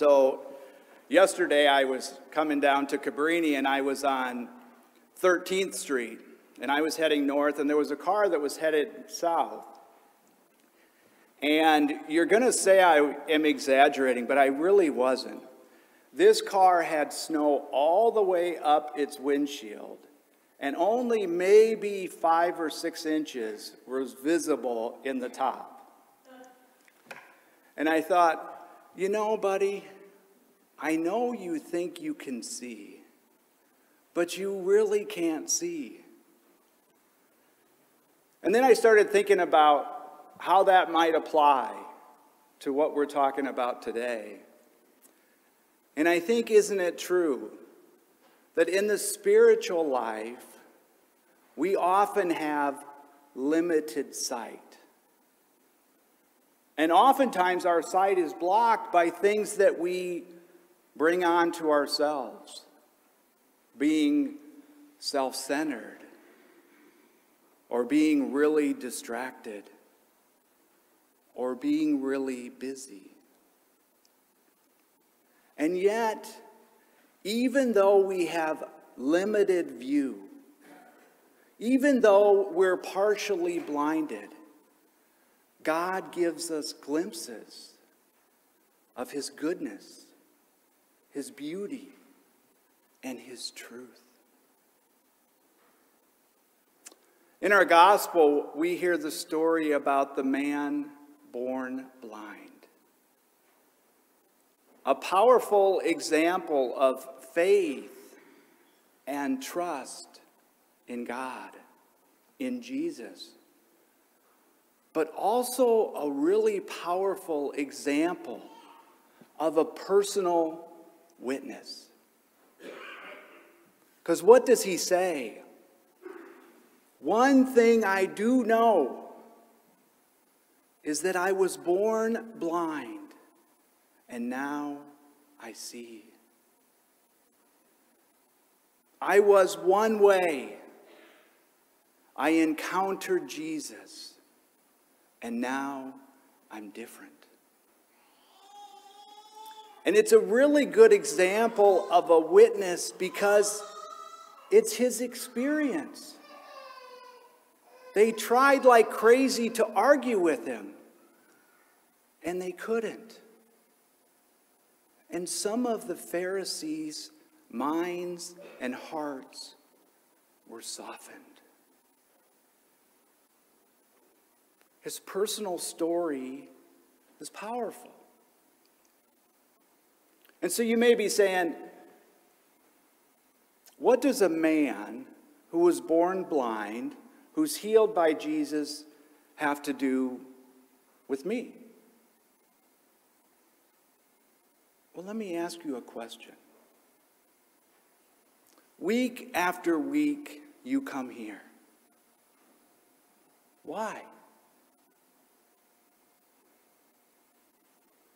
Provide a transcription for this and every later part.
So yesterday I was coming down to Cabrini and I was on 13th Street and I was heading north and there was a car that was headed south. And you're going to say I am exaggerating, but I really wasn't. This car had snow all the way up its windshield, and only maybe 5 or 6 inches was visible in the top. And I thought, you know, buddy, I know you think you can see, but you really can't see. And then I started thinking about how that might apply to what we're talking about today. And I think, isn't it true that in the spiritual life, we often have limited sight? And oftentimes our sight is blocked by things that we bring on to ourselves, being self-centered or being really distracted or being really busy. And yet, even though we have limited view, even though we're partially blinded, God gives us glimpses of His goodness, His beauty, and His truth. In our gospel, we hear the story about the man born blind. A powerful example of faith and trust in God, in Jesus. But also a really powerful example of a personal witness. Because what does he say? One thing I do know is that I was born blind, and now I see. I was one way. I encountered Jesus, and now I'm different. And it's a really good example of a witness because it's his experience. They tried like crazy to argue with him, and they couldn't. And some of the Pharisees' minds and hearts were softened. His personal story is powerful. And so you may be saying, what does a man who was born blind, who's healed by Jesus, have to do with me? Well, let me ask you a question. Week after week, you come here. Why?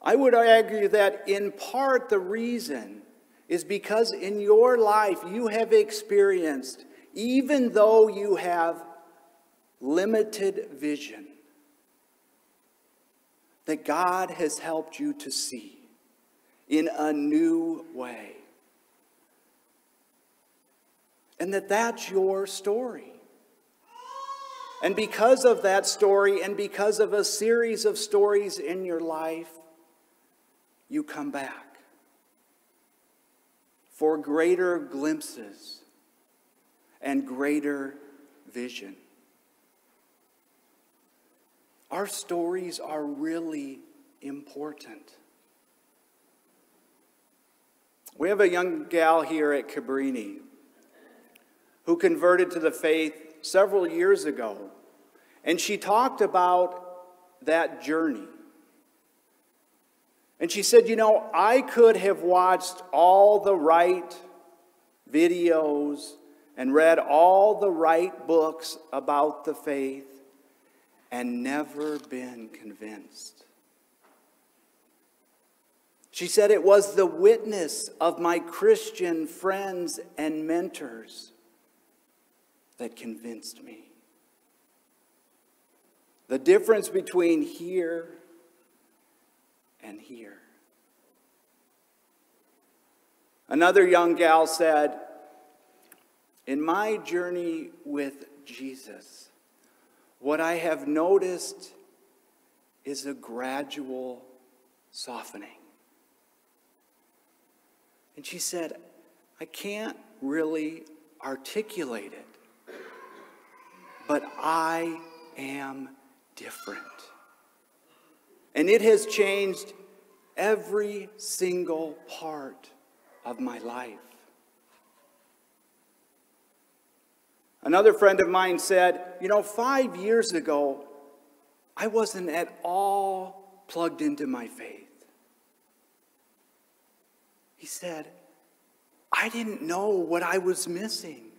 I would argue that in part the reason is because in your life you have experienced, even though you have limited vision, that God has helped you to see in a new way. And that's your story. And because of that story and because of a series of stories in your life, you come back for greater glimpses and greater vision. Our stories are really important. We have a young gal here at Cabrini who converted to the faith several years ago, and she talked about that journey. And she said, you know, I could have watched all the right videos and read all the right books about the faith and never been convinced. She said, it was the witness of my Christian friends and mentors that convinced me. The difference between here and here. Another young gal said, in my journey with Jesus, what I have noticed is a gradual softening. And she said, I can't really articulate it, but I am different. And it has changed every single part of my life. Another friend of mine said, 5 years ago, I wasn't at all plugged into my faith. He said, I didn't know what I was missing.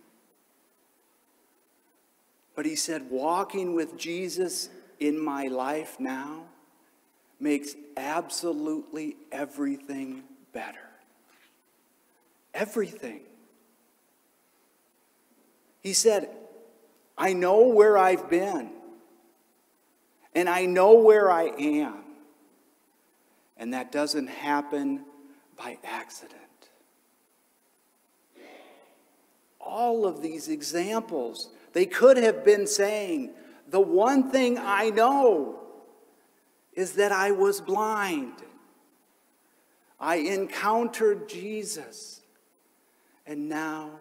But he said, walking with Jesus in my life now makes absolutely everything better. Everything. He said, I know where I've been, and I know where I am, and that doesn't happen by accident. All of these examples, they could have been saying, the one thing I know is that I was blind. I encountered Jesus, and now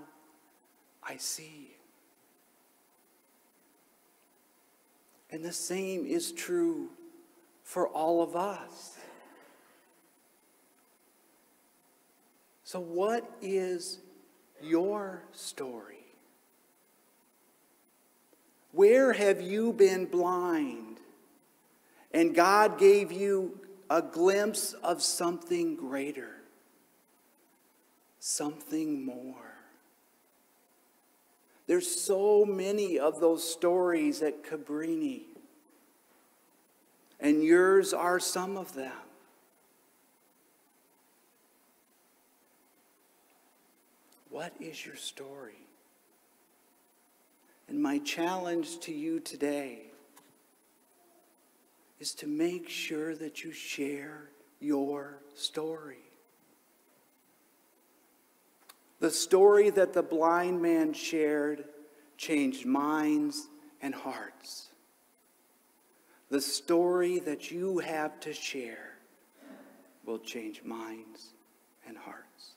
I see. And the same is true for all of us. So what is your story? Where have you been blind and God gave you a glimpse of something greater, something more? There's so many of those stories at Cabrini, and yours are some of them. What is your story? And my challenge to you today is to make sure that you share your story. The story that the blind man shared changed minds and hearts. The story that you have to share will change minds and hearts.